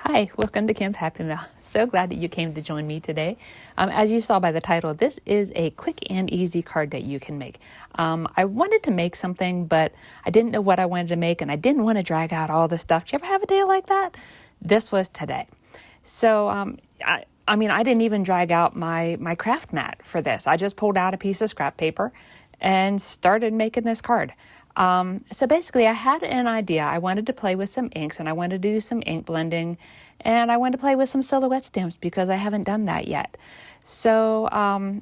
Hi, welcome to Camp Happy Mail. So glad that you came to join me today. As you saw by the title, this is a quick and easy card that you can make. I wanted to make something, but I didn't know what I wanted to make, and I didn't want to drag out all the stuff. Do you ever have a day like that? This was today. So, I didn't even drag out my craft mat for this. I just pulled out a piece of scrap paper and started making this card. So basically I had an idea. I wanted to play with some inks and I wanted to do some ink blending and I wanted to play with some silhouette stamps because I haven't done that yet. So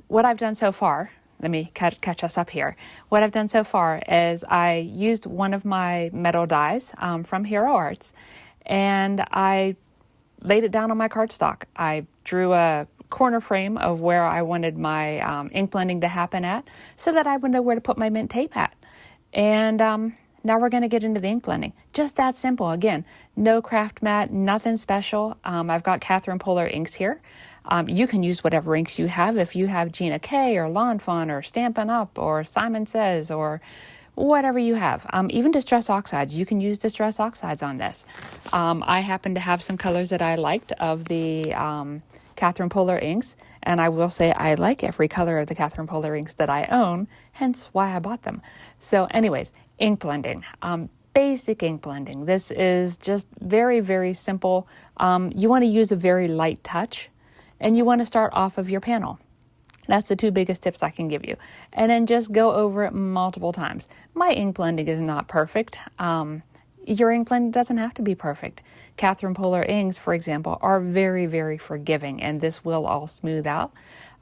what I've done so far, let me catch us up here. What I've done so far is I used one of my metal dies from Hero Arts and I laid it down on my cardstock. I drew a corner frame of where I wanted my ink blending to happen at so that I would know where to put my mint tape at. And now we're going to get into the ink blending. Just that simple. Again, no craft mat, nothing special. I've got Catherine Polar inks here. You can use whatever inks you have. If you have Gina K or Lawn Fawn or Stampin' Up or Simon Says or whatever you have. Even Distress Oxides. You can use Distress Oxides on this. I happen to have some colors that I liked of the Catherine Polar inks. And I will say I like every color of the Catherine Polar inks that I own, hence why I bought them. So anyways, ink blending, basic ink blending. This is just very, very simple. You want to use a very light touch and you want to start off of your panel. That's the two biggest tips I can give you. And then just go over it multiple times. My ink blending is not perfect. Your ink blending doesn't have to be perfect. Catherine Polar inks, for example, are very, very forgiving, and this will all smooth out.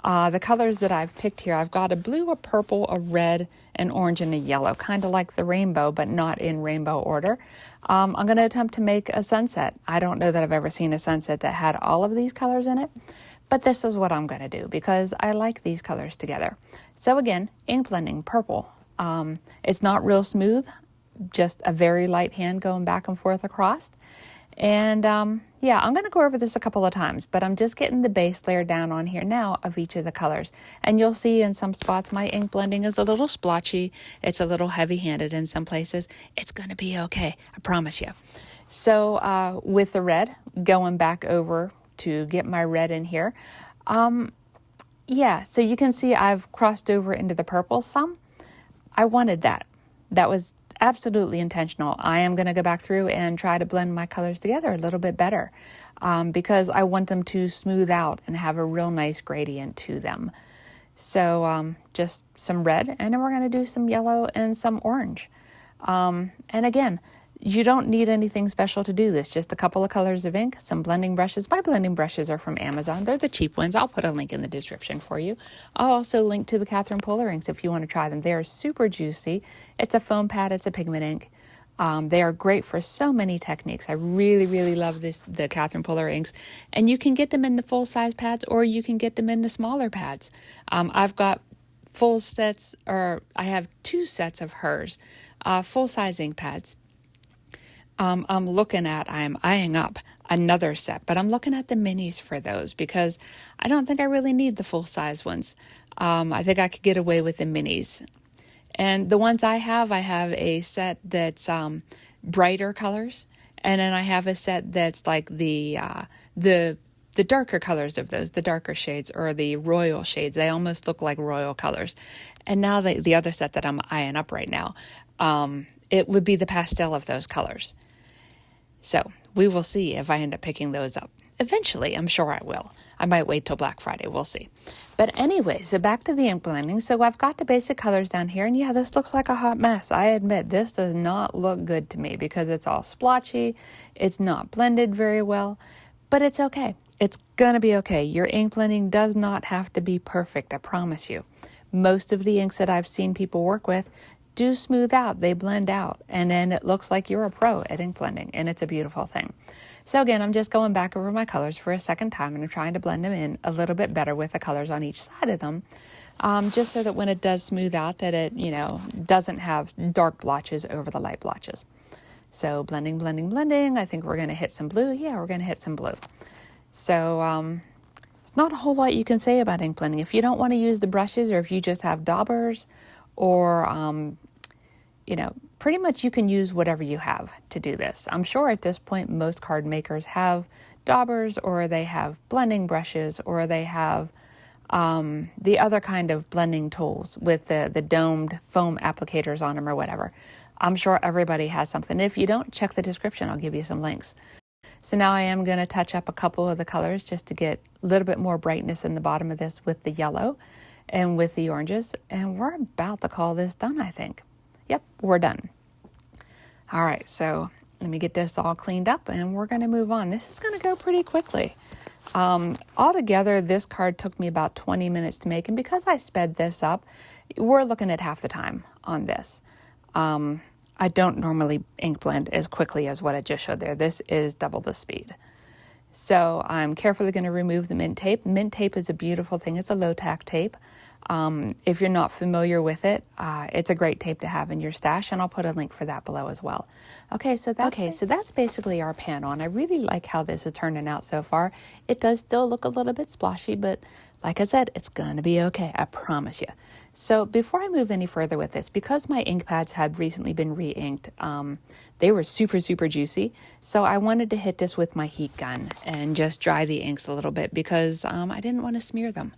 The colors that I've picked here, I've got a blue, a purple, a red, an orange, and a yellow, kind of like the rainbow, but not in rainbow order. I'm going to attempt to make a sunset. I don't know that I've ever seen a sunset that had all of these colors in it, but this is what I'm going to do because I like these colors together. So again, ink blending, purple. It's not real smooth, just a very light hand going back and forth across. And I'm going to go over this a couple of times, but I'm just getting the base layer down on here now of each of the colors. And you'll see in some spots my ink blending is a little splotchy. It's a little heavy-handed in some places. It's going to be okay, I promise you. So with the red, going back over to get my red in here. So you can see I've crossed over into the purple some. I wanted that. That was absolutely intentional. I am going to go back through and try to blend my colors together a little bit better because I want them to smooth out and have a real nice gradient to them. So just some red, and then we're going to do some yellow and some orange. And again, you don't need anything special to do this, just a couple of colors of ink, some blending brushes. My blending brushes are from Amazon. They're the cheap ones. I'll put a link in the description for you. I'll also link to the Catherine Polar inks if you want to try them. They are super juicy. It's a foam pad. It's a pigment ink. They are great for so many techniques. I really, really love the Catherine Polar inks. And you can get them in the full-size pads or you can get them in the smaller pads. I've got full sets, or I have 2 sets of hers, full-size ink pads. I'm eyeing up another set, but I'm looking at the minis for those because I don't think I really need the full-size ones. I think I could get away with the minis. And the ones I have a set that's brighter colors, and then I have a set that's like the darker colors of those, the darker shades or the royal shades. They almost look like royal colors. And now the other set that I'm eyeing up right now, it would be the pastel of those colors. So we will see if I end up picking those up. Eventually, I'm sure I will. I might wait till Black Friday. We'll see. But anyway, so back to the ink blending. So I've got the basic colors down here. And yeah, this looks like a hot mess. I admit this does not look good to me because it's all splotchy. It's not blended very well. But it's okay. It's going to be okay. Your ink blending does not have to be perfect, I promise you. Most of the inks that I've seen people work with do smooth out, they blend out, and then it looks like you're a pro at ink blending, and it's a beautiful thing. So again, I'm just going back over my colors for a second time, and I'm trying to blend them in a little bit better with the colors on each side of them, just so that when it does smooth out, that it, doesn't have dark blotches over the light blotches. So blending, blending, blending. I think we're going to hit some blue. Yeah, we're going to hit some blue. So it's not a whole lot you can say about ink blending. If you don't want to use the brushes, or if you just have daubers, or pretty much you can use whatever you have to do this. I'm sure at this point most card makers have daubers, or they have blending brushes, or they have the other kind of blending tools with the domed foam applicators on them or whatever. I'm sure everybody has something. If you don't, check the description. I'll give you some links. So now I am going to touch up a couple of the colors just to get a little bit more brightness in the bottom of this with the yellow and with the oranges. And we're about to call this done, I think. Yep, we're done. All right, so let me get this all cleaned up and we're going to move on. This is going to go pretty quickly. Altogether, this card took me about 20 minutes to make, and because I sped this up, we're looking at half the time on this. I don't normally ink blend as quickly as what I just showed there. This is double the speed. So I'm carefully going to remove the mint tape. Mint tape is a beautiful thing. It's a low-tack tape. If you're not familiar with it, it's a great tape to have in your stash, and I'll put a link for that below as well. Okay, so that's basically our panel, and I really like how this is turning out so far. It does still look a little bit splotchy, but like I said, it's going to be okay, I promise you. So before I move any further with this, because my ink pads had recently been re-inked, they were super, super juicy. So I wanted to hit this with my heat gun and just dry the inks a little bit because I didn't want to smear them.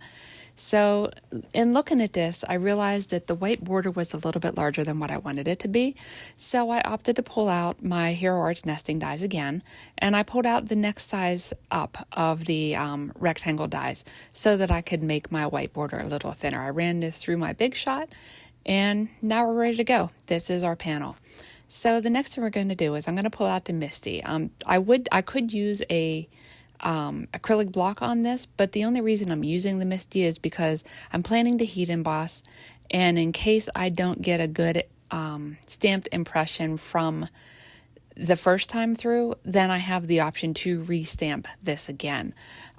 So in looking at this, I realized that the white border was a little bit larger than what I wanted it to be. So I opted to pull out my Hero Arts nesting dies again, and I pulled out the next size up of the rectangle dies so that I could make my white border a little thinner. I ran this through my Big Shot, and now we're ready to go. This is our panel. So the next thing we're going to do is I'm going to pull out the Misti. I could use a acrylic block on this, but the only reason I'm using the Misti is because I'm planning to heat emboss, and in case I don't get a good stamped impression from the first time through, then I have the option to restamp this again.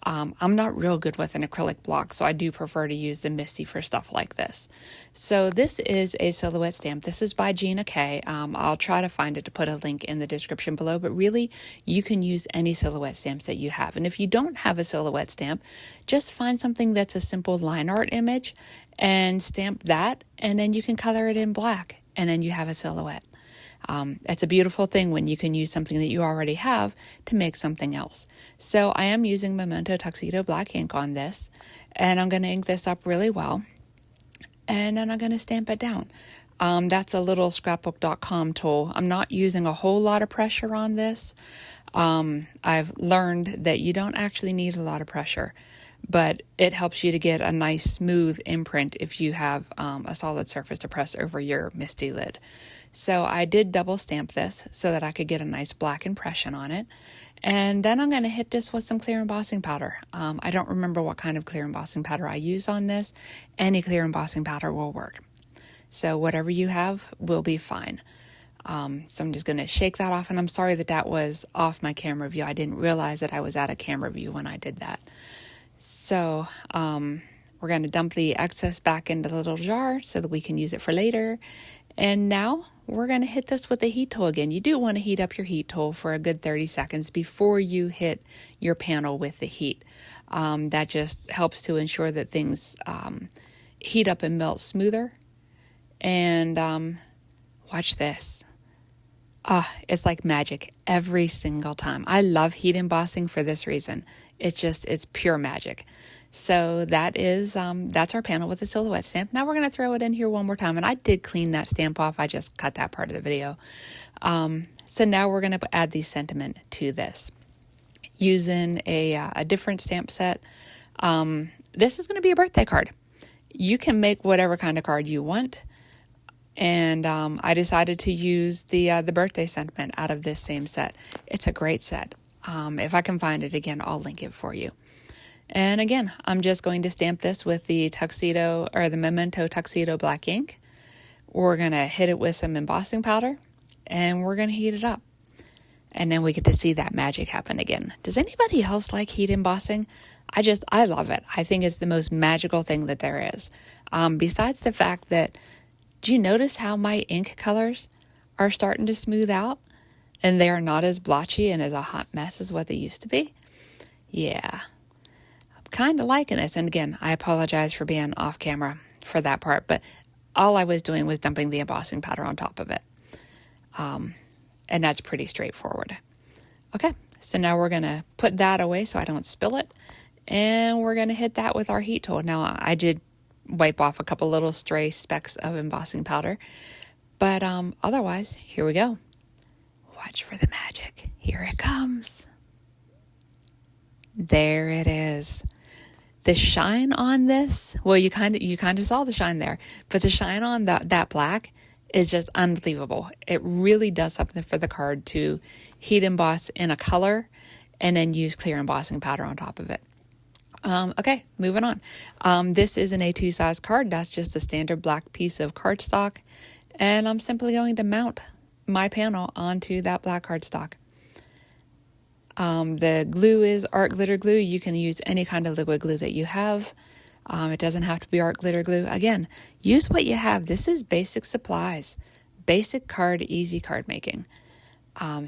I'm not real good with an acrylic block, so I do prefer to use the Misti for stuff like this. So this is a silhouette stamp. This is by Gina K. I'll try to find it to put a link in the description below, but really you can use any silhouette stamps that you have. And if you don't have a silhouette stamp, just find something that's a simple line art image and stamp that, and then you can color it in black, and then you have a silhouette. It's a beautiful thing when you can use something that you already have to make something else. So I am using Momento Tuxedo black ink on this, and I'm going to ink this up really well, and then I'm going to stamp it down. That's a little scrapbook.com tool. I'm not using a whole lot of pressure on this. I've learned that you don't actually need a lot of pressure, but it helps you to get a nice smooth imprint if you have a solid surface to press over your Misti lid. So I did double stamp this so that I could get a nice black impression on it. And then I'm going to hit this with some clear embossing powder. I don't remember what kind of clear embossing powder I used on this. Any clear embossing powder will work. So whatever you have will be fine. So I'm just going to shake that off. And I'm sorry that that was off my camera view. I didn't realize that I was out of camera view when I did that. So we're going to dump the excess back into the little jar so that we can use it for later. And now we're going to hit this with the heat tool again. You do want to heat up your heat tool for a good 30 seconds before you hit your panel with the heat. That just helps to ensure that things heat up and melt smoother. And watch this. It's like magic every single time. I love heat embossing for this reason. It's pure magic. So that's our panel with the silhouette stamp. Now we're going to throw it in here one more time. And I did clean that stamp off. I just cut that part of the video. So now we're going to add the sentiment to this using a different stamp set. This is going to be a birthday card. You can make whatever kind of card you want. And I decided to use the birthday sentiment out of this same set. It's a great set. If I can find it again, I'll link it for you. And again, I'm just going to stamp this with the Tuxedo or the Momento Tuxedo black ink. We're going to hit it with some embossing powder and we're going to heat it up. And then we get to see that magic happen again. Does anybody else like heat embossing? I love it. I think it's the most magical thing that there is. Besides the fact that, do you notice how my ink colors are starting to smooth out and they are not as blotchy and as a hot mess as what they used to be? Yeah. Kind of liking this. And again, I apologize for being off camera for that part, but all I was doing was dumping the embossing powder on top of it. And that's pretty straightforward. Okay, So now we're going to put that away so I don't spill it. And we're going to hit that with our heat tool. Now, I did wipe off a couple little stray specks of embossing powder. But otherwise, here we go. Watch for the magic. Here it comes. There it is. The shine on this, well, you kind of saw the shine there, but the shine on that black is just unbelievable. It really does something for the card to heat emboss in a color and then use clear embossing powder on top of it. Okay, moving on. This is an A2 size card. That's just a standard black piece of cardstock. And I'm simply going to mount my panel onto that black cardstock. The glue is art glitter glue. You can use any kind of liquid glue that you have. It doesn't have to be art glitter glue. Again, use what you have. This is basic supplies. Basic card, easy card making.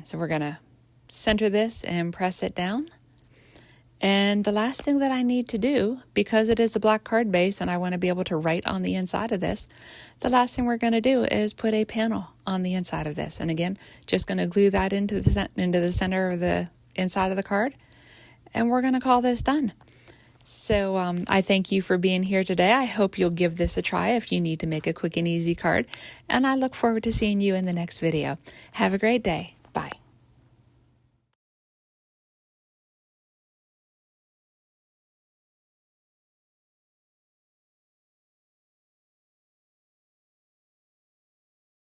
So we're going to center this and press it down. And the last thing that I need to do, because it is a black card base and I want to be able to write on the inside of this, the last thing we're going to do is put a panel on the inside of this. And again, just going to glue that into the center of the inside of the card. And we're going to call this done. So I thank you for being here today. I hope you'll give this a try if you need to make a quick and easy card. And I look forward to seeing you in the next video. Have a great day. Bye.